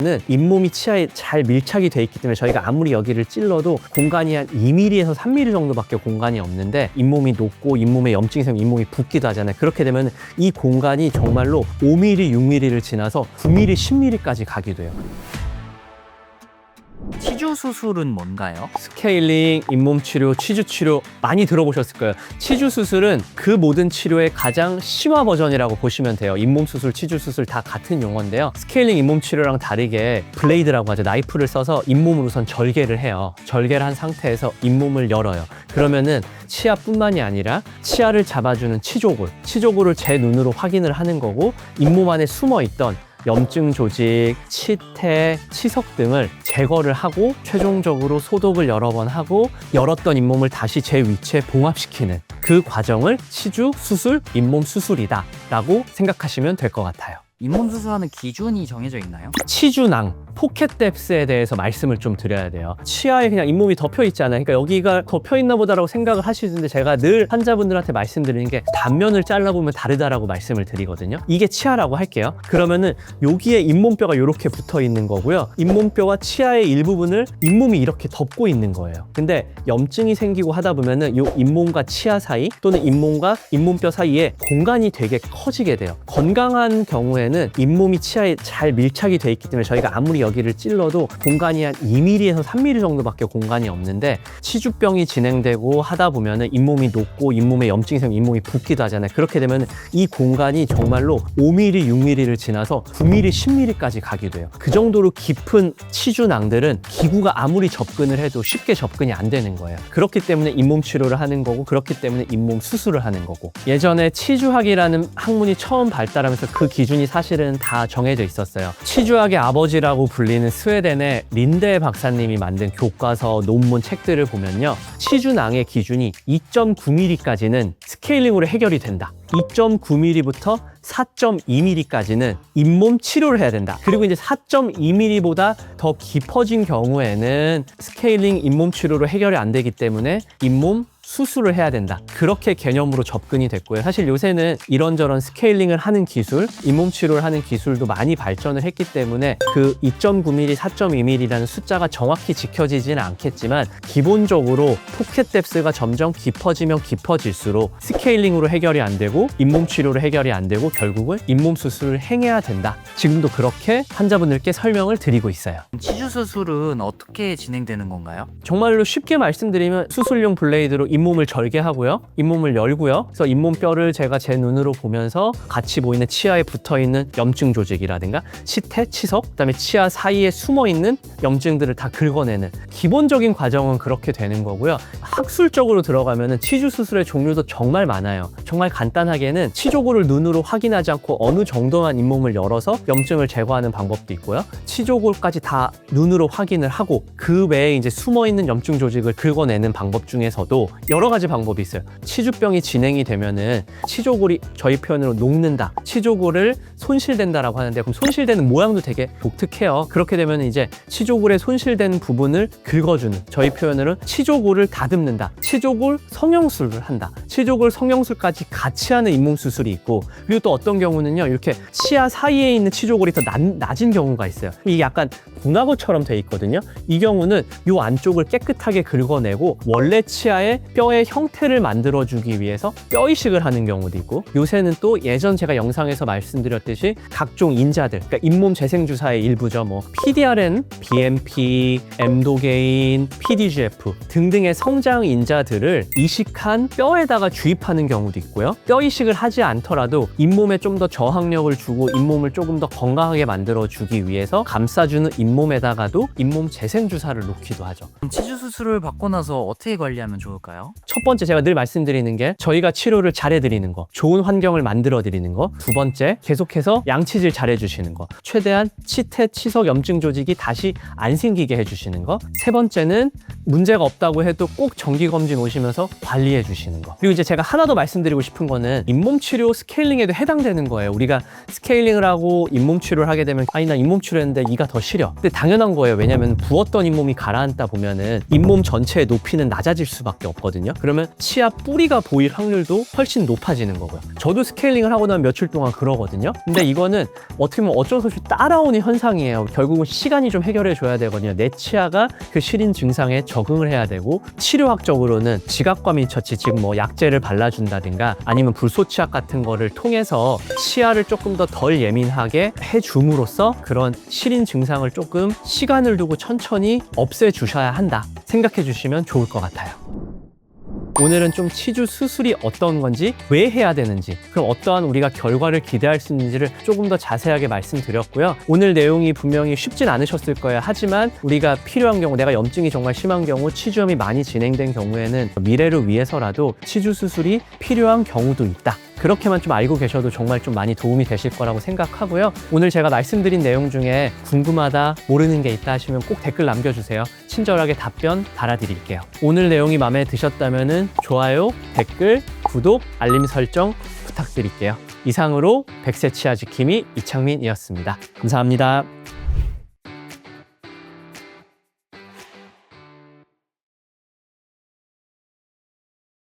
는 잇몸이 치아에 잘 밀착이 돼 있기 때문에 저희가 아무리 여기를 찔러도 공간이 한 2mm에서 3mm 정도밖에 공간이 없는데 잇몸이 높고 잇몸에 염증이 생기면 잇몸이 붓기도 하잖아요. 그렇게 되면 이 공간이 정말로 5mm, 6mm를 지나서 9mm, 10mm까지 가기도 해요. 치주 수술은 뭔가요? 스케일링, 잇몸 치료, 치주 치료 많이 들어보셨을 거예요. 치주 수술은 그 모든 치료의 가장 심화 버전이라고 보시면 돼요. 잇몸 수술, 치주 수술 다 같은 용어인데요. 스케일링 잇몸 치료랑 다르게 블레이드라고 하죠. 나이프를 써서 잇몸을 우선 절개를 해요. 절개를 한 상태에서 잇몸을 열어요. 그러면은 치아뿐만이 아니라 치아를 잡아주는 치조골을 제 눈으로 확인을 하는 거고, 잇몸 안에 숨어있던 염증 조직, 치태, 치석 등을 제거를 하고 최종적으로 소독을 여러 번 하고 열었던 잇몸을 다시 제 위치에 봉합시키는 그 과정을 치주 수술, 잇몸 수술이다 라고 생각하시면 될 것 같아요. 잇몸 수술하는 기준이 정해져 있나요? 치주낭, 포켓 뎁스에 대해서 말씀을 좀 드려야 돼요. 치아에 그냥 잇몸이 덮여 있잖아요. 그러니까 여기가 덮여 있나 보다라고 생각을 하시는데, 제가 늘 환자분들한테 말씀드리는 게 단면을 잘라보면 다르다라고 말씀을 드리거든요. 이게 치아라고 할게요. 그러면은 여기에 잇몸뼈가 이렇게 붙어 있는 거고요. 잇몸뼈와 치아의 일부분을 잇몸이 이렇게 덮고 있는 거예요. 근데 염증이 생기고 하다 보면은 이 잇몸과 치아 사이 또는 잇몸과 잇몸뼈 사이에 공간이 되게 커지게 돼요. 건강한 경우에는 잇몸이 치아에 잘 밀착이 돼 있기 때문에 저희가 아무리 여기를 찔러도 공간이 한 2mm에서 3mm 정도밖에 공간이 없는데, 치주병이 진행되고 하다 보면은 잇몸이 높고 잇몸에 염증이 생기면 잇몸이 붓기도 하잖아요. 그렇게 되면 이 공간이 정말로 5mm, 6mm를 지나서 9mm, 10mm까지 가기도 해요. 그 정도로 깊은 치주낭들은 기구가 아무리 접근을 해도 쉽게 접근이 안 되는 거예요. 그렇기 때문에 잇몸 치료를 하는 거고, 그렇기 때문에 잇몸 수술을 하는 거고. 예전에 치주학이라는 학문이 처음 발달하면서 그 기준이 사실은 다 정해져 있었어요. 치주학의 아버지라고 불리는 스웨덴의 린데 박사님이 만든 교과서, 논문, 책들을 보면요, 치주낭의 기준이 2.9mm까지는 스케일링으로 해결이 된다. 2.9mm부터 4.2mm까지는 잇몸 치료를 해야 된다. 그리고 이제 4.2mm보다 더 깊어진 경우에는 스케일링 잇몸 치료로 해결이 안 되기 때문에 잇몸 수술을 해야 된다. 그렇게 개념으로 접근이 됐고요. 사실 요새는 이런저런 스케일링을 하는 기술, 잇몸 치료를 하는 기술도 많이 발전을 했기 때문에 그 2.9mm, 4.2mm라는 숫자가 정확히 지켜지지는 않겠지만, 기본적으로 포켓 뎁스가 점점 깊어지면 깊어질수록 스케일링으로 해결이 안 되고 잇몸 치료로 해결이 안 되고 결국은 잇몸 수술을 행해야 된다. 지금도 그렇게 환자분들께 설명을 드리고 있어요. 치주 수술은 어떻게 진행되는 건가요? 정말로 쉽게 말씀드리면 수술용 블레이드로 잇몸을 절개하고요, 잇몸을 열고요. 그래서 잇몸뼈를 제가 제 눈으로 보면서 같이 보이는 치아에 붙어있는 염증 조직이라든가 치태, 치석, 그다음에 치아 사이에 숨어있는 염증들을 다 긁어내는 기본적인 과정은 그렇게 되는 거고요. 학술적으로 들어가면은 치주 수술의 종류도 정말 많아요. 정말 간단하게는 치조골을 눈으로 확인하지 않고 어느 정도만 잇몸을 열어서 염증을 제거하는 방법도 있고요. 치조골까지 다 눈으로 확인을 하고 그 외에 이제 숨어있는 염증 조직을 긁어내는 방법 중에서도 여러 가지 방법이 있어요. 치주병이 진행이 되면은 치조골이 저희 표현으로 녹는다, 치조골을 손실된다라고 하는데, 그럼 손실되는 모양도 되게 독특해요. 그렇게 되면 이제 치조골의 손실된 부분을 긁어주는, 저희 표현으로 치조골을 다듬는다, 치조골 성형술을 한다, 치조골 성형술까지 같이 하는 잇몸 수술이 있고, 그리고 또 어떤 경우는요, 이렇게 치아 사이에 있는 치조골이 더 낮은 경우가 있어요. 이게 약간 공하고처럼 돼 있거든요. 이 경우는 이 안쪽을 깨끗하게 긁어내고 원래 치아의 뼈의 형태를 만들어주기 위해서 뼈 이식을 하는 경우도 있고, 요새는 또 예전 제가 영상에서 말씀드렸듯이 각종 인자들, 그러니까 잇몸 재생주사의 일부죠. 뭐 PDRN, BMP, 엠도게인, PDGF 등등의 성장 인자들을 이식한 뼈에다가 주입하는 경우도 있고요. 뼈 이식을 하지 않더라도 잇몸에 좀 더 저항력을 주고 잇몸을 조금 더 건강하게 만들어주기 위해서 감싸주는 잇몸에다가도 잇몸 재생주사를 놓기도 하죠. 치주 수술을 받고 나서 어떻게 관리하면 좋을까요? 첫 번째, 제가 늘 말씀드리는 게 저희가 치료를 잘해드리는 거, 좋은 환경을 만들어드리는 거. 두 번째, 계속해서 양치질 잘해주시는 거, 최대한 치태, 치석, 염증 조직이 다시 안 생기게 해주시는 거. 세 번째는 문제가 없다고 해도 꼭 정기검진 오시면서 관리해주시는 거. 그리고 이제 제가 하나 더 말씀드리고 싶은 거는 잇몸 치료 스케일링에도 해당되는 거예요. 우리가 스케일링을 하고 잇몸 치료를 하게 되면, 아니 나 잇몸 치료했는데 이가 더 시려. 근데 당연한 거예요. 왜냐면 부었던 잇몸이 가라앉다 보면은 잇몸 전체의 높이는 낮아질 수밖에 없거든요. 있거든요. 그러면 치아 뿌리가 보일 확률도 훨씬 높아지는 거고요. 저도 스케일링을 하고 나면 며칠 동안 그러거든요. 근데 이거는 어떻게 보면 어쩔 수 없이 따라오는 현상이에요. 결국은 시간이 좀 해결해 줘야 되거든요. 내 치아가 그 시린 증상에 적응을 해야 되고, 치료학적으로는 지각과민 처치, 즉 뭐 약제를 발라준다든가 아니면 불소 치약 같은 거를 통해서 치아를 조금 더 덜 예민하게 해줌으로써 그런 시린 증상을 조금 시간을 두고 천천히 없애주셔야 한다 생각해 주시면 좋을 것 같아요. 오늘은 좀 치주 수술이 어떤 건지, 왜 해야 되는지, 그럼 어떠한 우리가 결과를 기대할 수 있는지를 조금 더 자세하게 말씀드렸고요. 오늘 내용이 분명히 쉽진 않으셨을 거예요. 하지만 우리가 필요한 경우, 내가 염증이 정말 심한 경우, 치주염이 많이 진행된 경우에는 미래를 위해서라도 치주 수술이 필요한 경우도 있다. 그렇게만 좀 알고 계셔도 정말 좀 많이 도움이 되실 거라고 생각하고요. 오늘 제가 말씀드린 내용 중에 궁금하다, 모르는 게 있다 하시면 꼭 댓글 남겨주세요. 친절하게 답변 달아드릴게요. 오늘 내용이 마음에 드셨다면 좋아요, 댓글, 구독, 알림 설정 부탁드릴게요. 이상으로 백세 치아 지킴이 이창민이었습니다. 감사합니다.